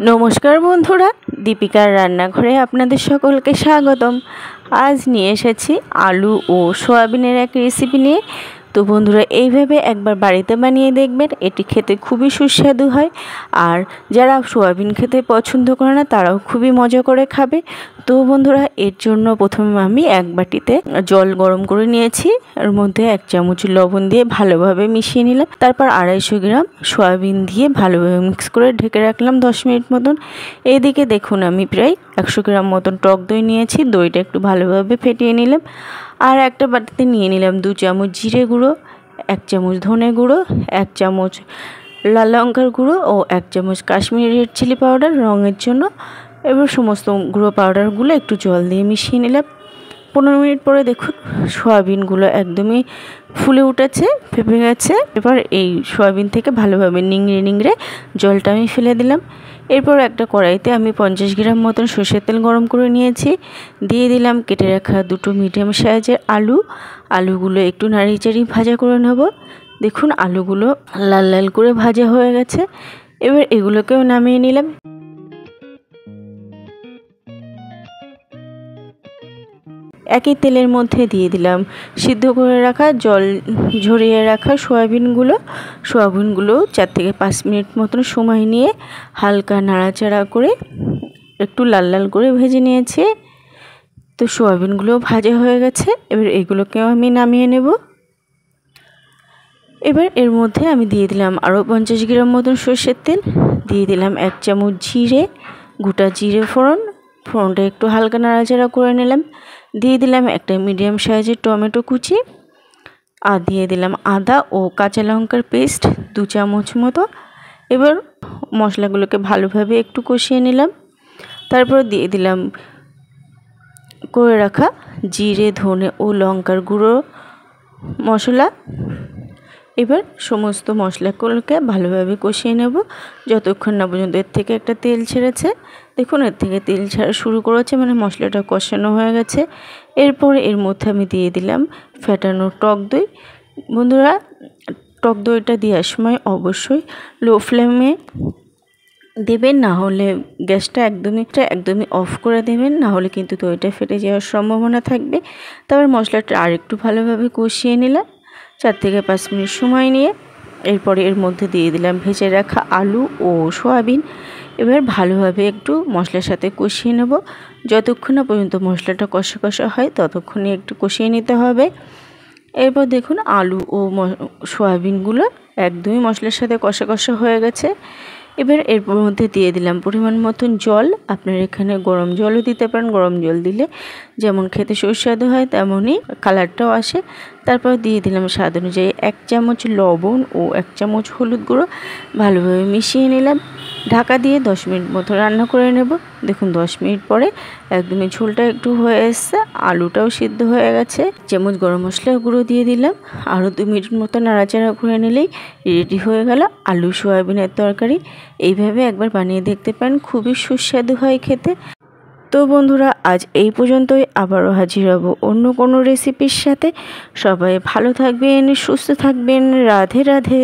নমস্কার বন্ধুরা, দীপিকার রান্নাঘরে আপনাদের সকলকে স্বাগতম। আজ নিয়ে এসেছি আলু ও সয়াবিনের এক রেসিপি নিয়ে। তো বন্ধুরা, এইভাবে একবার বাড়িতে বানিয়ে দেখবেন, এটি খেতে খুবই সুস্বাদু হয়। আর যারা সয়াবিন খেতে পছন্দ করে না তারাও খুবই মজা করে খাবে। তো বন্ধুরা, এর জন্য প্রথমে আমি এক বাটিতে জল গরম করে নিয়েছি, এর মধ্যে 1 চামচ লবণ দিয়ে ভালোভাবে মিশিয়ে নিলাম। তারপর 250 গ্রাম সয়াবিন দিয়ে ভালোভাবে মিক্স করে ঢেকে রাখলাম 10 মিনিট মতন। এইদিকে দেখুন, আমি প্রায় 100 গ্রাম মতন টক দই নিয়েছি, দইটা একটু ভালোভাবে ফেটিয়ে নিলাম। আর একটা বাটিতে নিয়ে নিলাম 2 চামচ জিরে গুঁড়ো, 1 চামচ ধনে গুঁড়ো, 1 চামচ লাল লঙ্কার গুঁড়ো ও 1 চামচ কাশ্মীরি রেড চিলি পাউডার রঙের জন্য। এবার সমস্ত গুঁড়ো পাউডারগুলো একটু জল দিয়ে মিশিয়ে নিলাম। 15 মিনিট পরে দেখুন সয়াবিনগুলো একদমই ফুলে উঠেছে, ফেপে গেছে। এবার এই সয়াবিন থেকে ভালোভাবে নিংড়ে জলটা আমি ফেলে দিলাম। এরপর একটা কড়াইতে আমি 50 গ্রাম মতন সর্ষের তেল গরম করে নিয়েছি, দিয়ে দিলাম কেটে রাখা 2টো মিডিয়াম সাইজের আলুগুলো একটু নাড়িচাড়ি ভাজা করে নেব। দেখুন আলুগুলো লাল লাল করে ভাজা হয়ে গেছে। এবার এগুলোকেও নামিয়ে নিলাম। একই তেলের মধ্যে দিয়ে দিলাম সিদ্ধ করে রাখা জল ঝরিয়ে রাখা সয়াবিনগুলো 4 থেকে 5 মিনিট মতন সময় নিয়ে হালকা নাড়াচাড়া করে একটু লাল লাল করে ভেজে নিয়েছি। তো সয়াবিনগুলো ভাজা হয়ে গেছে, এবার এগুলোকেও আমি নামিয়ে নেব। এবার এর মধ্যে আমি দিয়ে দিলাম আরও 50 গ্রাম মতন সর্ষের তেল, দিয়ে দিলাম 1 চামচ জিরে, গোটা জিরে ফোড়নটা একটু হালকা নাড়াচাড়া করে নিলাম। দিয়ে দিলাম একটা মিডিয়াম সাইজের টমেটো কুচি, আর দিয়ে দিলাম আদা ও কাঁচা লঙ্কার পেস্ট 2 চামচ মতো। এবার মশলাগুলোকে ভালোভাবে একটু কষিয়ে নিলাম। তারপর দিয়ে দিলাম করে রাখা জিরে, ধনে ও লঙ্কার গুঁড়ো মশলা। এবার সমস্ত মশলাগুলোকে ভালোভাবে কষিয়ে নেব যতক্ষণ না পর্যন্ত এর থেকে একটা তেল ছেড়েছে। দেখুন এর থেকে তেল ছাড়া শুরু করেছে, মানে মশলাটা কষানো হয়ে গেছে। এরপর এর মধ্যে আমি দিয়ে দিলাম ফেটানো টক দই। বন্ধুরা, টক দইটা দেওয়ার সময় অবশ্যই লো ফ্লেমে দেবেন, না হলে গ্যাসটা একদমই অফ করে দেবেন, না হলে কিন্তু দইটা ফেটে যাওয়ার সম্ভাবনা থাকবে। তারপর মশলাটা আরেকটু ভালোভাবে কষিয়ে নিলাম 4 থেকে 5 মিনিট সময় নিয়ে। এরপরে এর মধ্যে দিয়ে দিলাম ভেজে রাখা আলু ও সয়াবিন। এবার ভালোভাবে একটু মশলার সাথে কষিয়ে নেব যতক্ষণ না পর্যন্ত মশলাটা কষা কষা হয়, ততক্ষণই একটু কষিয়ে নিতে হবে। এরপর দেখুন আলু ও সয়াবিনগুলো একদমই মশলার সাথে কষা কষা হয়ে গেছে। এবার এর মধ্যে দিয়ে দিলাম পরিমাণ মতন জল। আপনারা এখানে গরম জলও দিতে পারেন, গরম জল দিলে যেমন খেতে সুস্বাদু হয় তেমনই কালারটাও আসে। তারপর দিয়ে দিলাম স্বাদ অনুযায়ী 1 চামচ লবণ ও 1 চামচ হলুদ গুঁড়ো, ভালোভাবে মিশিয়ে নিলাম। ঢাকা দিয়ে 10 মিনিট মতো রান্না করে নেব। দেখুন 10 মিনিট পরে একদমই ঝোলটা একটু হয়ে এসছে, আলুটাও সিদ্ধ হয়ে গেছে। চামচ গরম মশলা গুঁড়ো দিয়ে দিলাম। আরও 2 মিনিট মতো নাড়াচাড়া করে নিলেই রেডি হয়ে গেল আলু সয়াবিনের তরকারি। এইভাবে একবার বানিয়ে দেখতে পারেন, খুবই সুস্বাদু হয় খেতে। তো বন্ধুরা, আজ এই পর্যন্তই। আবারও হাজির হব অন্য কোনো রেসিপির সাথে। সবাই ভালো থাকবেন, সুস্থ থাকবেন। রাধে রাধে।